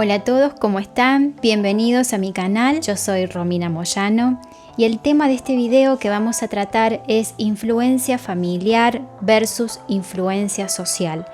Hola a todos, ¿cómo están? Bienvenidos a mi canal, yo soy Romina Moyano y el tema de este video que vamos a tratar es influencia familiar versus influencia social.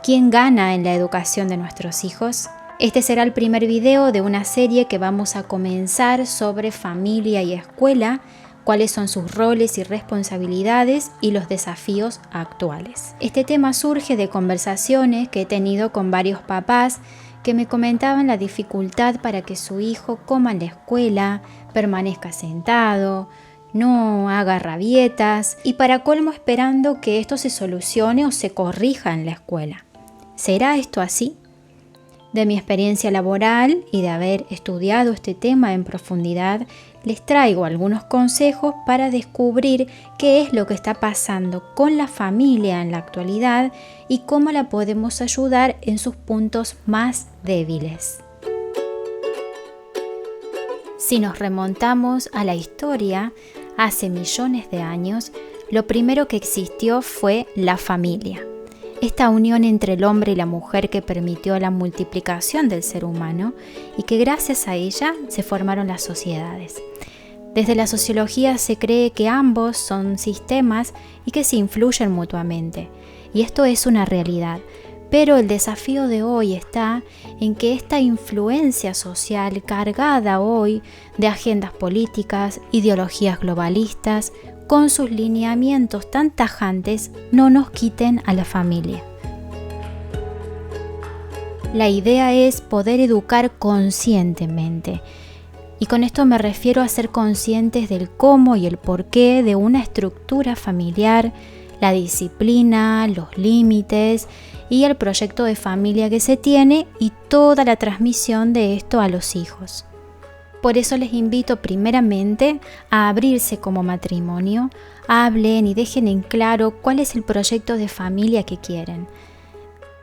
¿Quién gana en la educación de nuestros hijos? Este será el primer video de una serie que vamos a comenzar sobre familia y escuela, cuáles son sus roles y responsabilidades y los desafíos actuales. Este tema surge de conversaciones que he tenido con varios papás que me comentaban la dificultad para que su hijo coma en la escuela, permanezca sentado, no haga rabietas y para colmo esperando que esto se solucione o se corrija en la escuela. ¿Será esto así? De mi experiencia laboral y de haber estudiado este tema en profundidad, les traigo algunos consejos para descubrir qué es lo que está pasando con la familia en la actualidad y cómo la podemos ayudar en sus puntos más débiles. Si nos remontamos a la historia, hace millones de años, lo primero que existió fue la familia. Esta unión entre el hombre y la mujer que permitió la multiplicación del ser humano y que gracias a ella se formaron las sociedades. Desde la sociología se cree que ambos son sistemas y que se influyen mutuamente, y esto es una realidad. Pero el desafío de hoy está en que esta influencia social cargada hoy de agendas políticas, ideologías globalistas, con sus lineamientos tan tajantes, no nos quiten a la familia. La idea es poder educar conscientemente. Y con esto me refiero a ser conscientes del cómo y el porqué de una estructura familiar, la disciplina, los límites y el proyecto de familia que se tiene y toda la transmisión de esto a los hijos. Por eso les invito primeramente a abrirse como matrimonio, hablen y dejen en claro cuál es el proyecto de familia que quieren.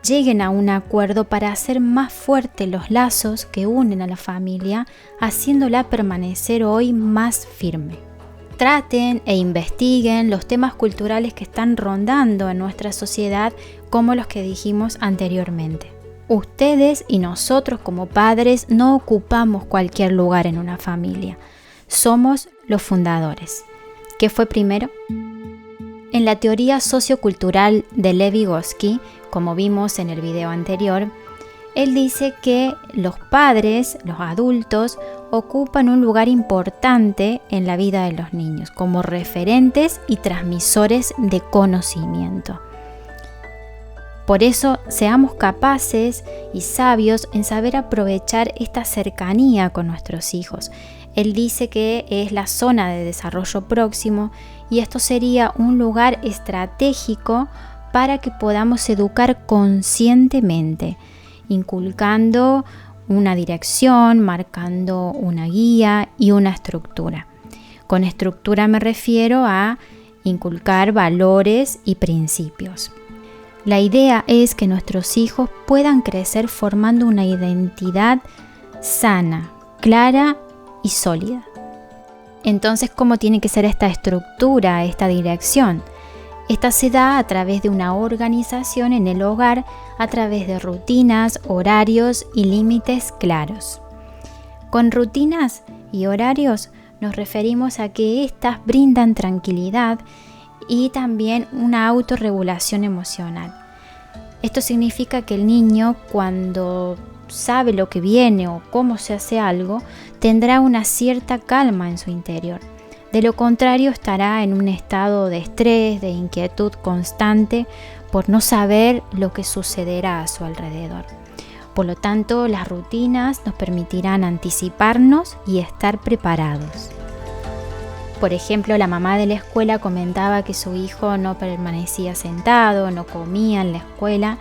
Lleguen a un acuerdo para hacer más fuertes los lazos que unen a la familia, haciéndola permanecer hoy más firme. Traten e investiguen los temas culturales que están rondando en nuestra sociedad, como los que dijimos anteriormente. Ustedes y nosotros como padres no ocupamos cualquier lugar en una familia. Somos los fundadores. ¿Qué fue primero? En la teoría sociocultural de Lev Vygotsky, como vimos en el video anterior, él dice que los padres, los adultos, ocupan un lugar importante en la vida de los niños como referentes y transmisores de conocimiento. Por eso, seamos capaces y sabios en saber aprovechar esta cercanía con nuestros hijos. Él dice que es la zona de desarrollo próximo y esto sería un lugar estratégico para que podamos educar conscientemente, inculcando una dirección, marcando una guía y una estructura. Con estructura me refiero a inculcar valores y principios. La idea es que nuestros hijos puedan crecer formando una identidad sana, clara y sólida. Entonces, ¿cómo tiene que ser esta estructura, esta dirección? Esta se da a través de una organización en el hogar, a través de rutinas, horarios y límites claros. Con rutinas y horarios nos referimos a que éstas brindan tranquilidad y también una autorregulación emocional. Esto significa que el niño, cuando sabe lo que viene o cómo se hace algo, tendrá una cierta calma en su interior. De lo contrario, estará en un estado de estrés, de inquietud constante por no saber lo que sucederá a su alrededor. Por lo tanto, las rutinas nos permitirán anticiparnos y estar preparados. Por ejemplo, la mamá de la escuela comentaba que su hijo no permanecía sentado, no comía en la escuela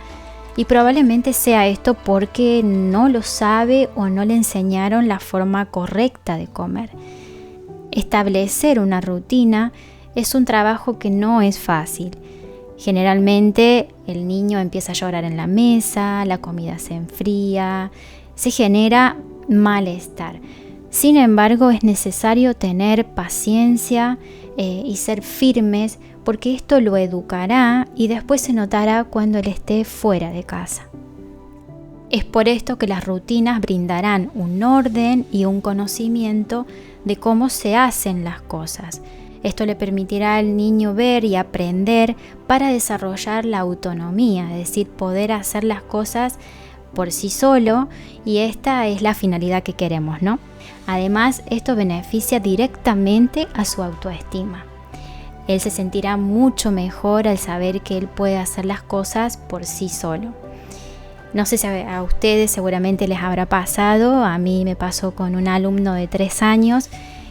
y probablemente sea esto porque no lo sabe o no le enseñaron la forma correcta de comer. Establecer una rutina es un trabajo que no es fácil. Generalmente el niño empieza a llorar en la mesa, la comida se enfría, se genera malestar. Sin embargo, es necesario tener paciencia y ser firmes porque esto lo educará y después se notará cuando él esté fuera de casa. Es por esto que las rutinas brindarán un orden y un conocimiento de cómo se hacen las cosas. Esto le permitirá al niño ver y aprender para desarrollar la autonomía, es decir, poder hacer las cosas por sí solo, y esta es la finalidad que queremos, ¿no? Además, esto beneficia directamente a su autoestima. Él se sentirá mucho mejor al saber que él puede hacer las cosas por sí solo. No sé si a ustedes seguramente les habrá pasado, a mí me pasó con un alumno de 3 años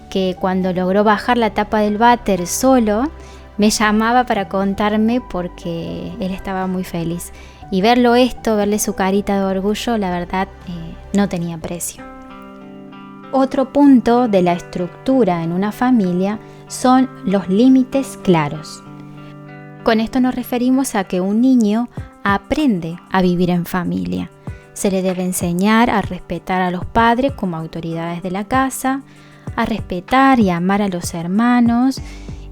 que cuando logró bajar la tapa del váter solo, me llamaba para contarme porque él estaba muy feliz. Y verle su carita de orgullo, la verdad, no tenía precio. Otro punto de la estructura en una familia son los límites claros. Con esto nos referimos a que un niño aprende a vivir en familia. Se le debe enseñar a respetar a los padres como autoridades de la casa, a respetar y amar a los hermanos,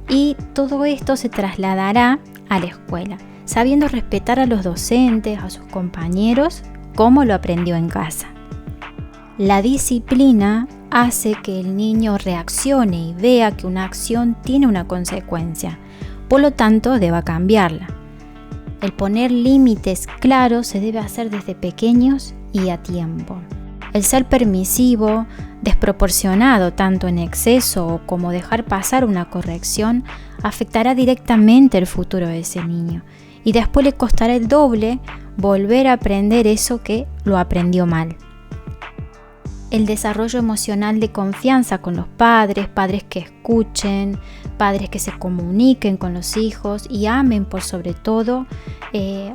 y todo esto se trasladará a la escuela, sabiendo respetar a los docentes, a sus compañeros, como lo aprendió en casa. La disciplina hace que el niño reaccione y vea que una acción tiene una consecuencia, por lo tanto deba cambiarla. El poner límites claros se debe hacer desde pequeños y a tiempo. El ser permisivo, desproporcionado tanto en exceso como dejar pasar una corrección, afectará directamente el futuro de ese niño, y después le costará el doble volver a aprender eso que lo aprendió mal. El desarrollo emocional de confianza con los padres que escuchen, padres que se comuniquen con los hijos y amen por sobre todo,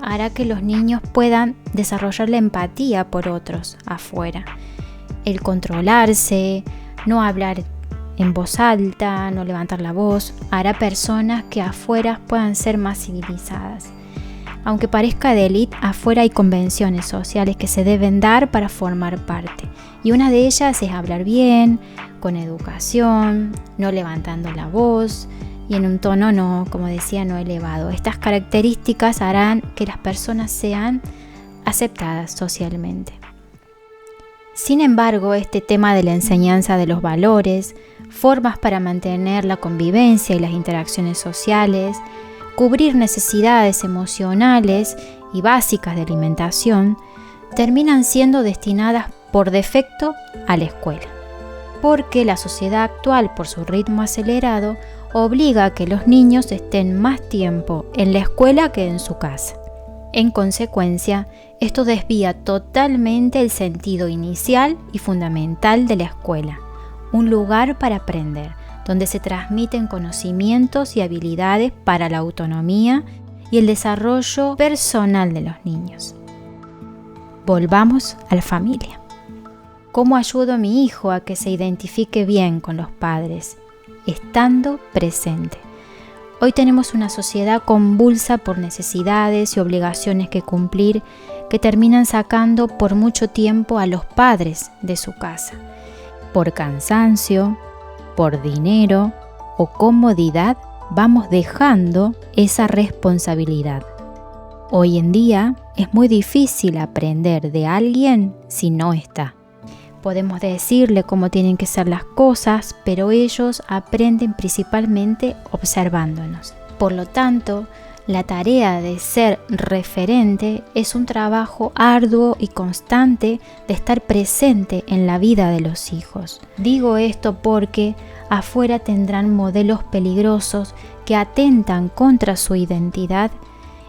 hará que los niños puedan desarrollar la empatía por otros afuera. El controlarse, no hablar en voz alta, no levantar la voz, hará personas que afuera puedan ser más civilizadas. Aunque parezca de élite, afuera hay convenciones sociales que se deben dar para formar parte. Y una de ellas es hablar bien, con educación, no levantando la voz y en un tono no elevado. Estas características harán que las personas sean aceptadas socialmente. Sin embargo, este tema de la enseñanza de los valores, formas para mantener la convivencia y las interacciones sociales, cubrir necesidades emocionales y básicas de alimentación, terminan siendo destinadas por defecto a la escuela, porque la sociedad actual, por su ritmo acelerado, obliga a que los niños estén más tiempo en la escuela que en su casa. En consecuencia, esto desvía totalmente el sentido inicial y fundamental de la escuela, un lugar para aprender, donde se transmiten conocimientos y habilidades para la autonomía y el desarrollo personal de los niños. Volvamos a la familia. ¿Cómo ayudo a mi hijo a que se identifique bien con los padres? Estando presente. Hoy tenemos una sociedad convulsa por necesidades y obligaciones que cumplir, que terminan sacando por mucho tiempo a los padres de su casa. Por cansancio, por dinero o comodidad, vamos dejando esa responsabilidad. Hoy en día es muy difícil aprender de alguien si no está. Podemos decirle cómo tienen que ser las cosas, pero ellos aprenden principalmente observándonos. Por lo tanto, la tarea de ser referente es un trabajo arduo y constante de estar presente en la vida de los hijos. Digo esto porque afuera tendrán modelos peligrosos que atentan contra su identidad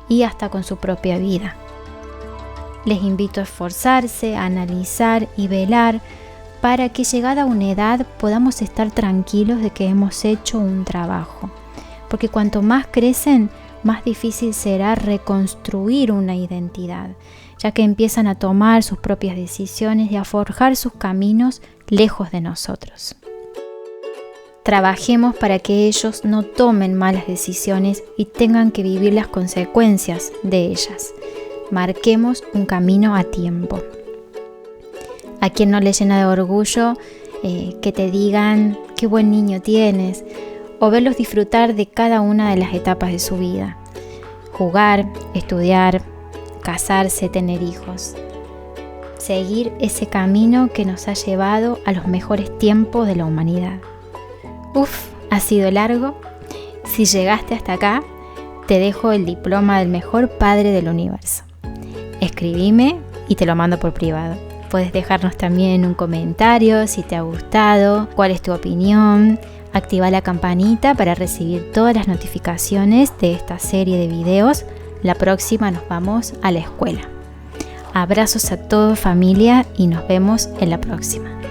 y hasta con su propia vida. Les invito a esforzarse, a analizar y velar para que llegada una edad podamos estar tranquilos de que hemos hecho un trabajo. Porque cuanto más crecen, más difícil será reconstruir una identidad, ya que empiezan a tomar sus propias decisiones y a forjar sus caminos lejos de nosotros. Trabajemos para que ellos no tomen malas decisiones y tengan que vivir las consecuencias de ellas. Marquemos un camino a tiempo. A quien no le llena de orgullo que te digan qué buen niño tienes, o verlos disfrutar de cada una de las etapas de su vida. Jugar, estudiar, casarse, tener hijos. seguir ese camino que nos ha llevado a los mejores tiempos de la humanidad. Ha sido largo. Si llegaste hasta acá, te dejo el diploma del mejor padre del universo. Escribime y te lo mando por privado. Puedes dejarnos también un comentario si te ha gustado, cuál es tu opinión. Activa la campanita para recibir todas las notificaciones de esta serie de videos. La próxima nos vamos a la escuela. Abrazos a toda familia y nos vemos en la próxima.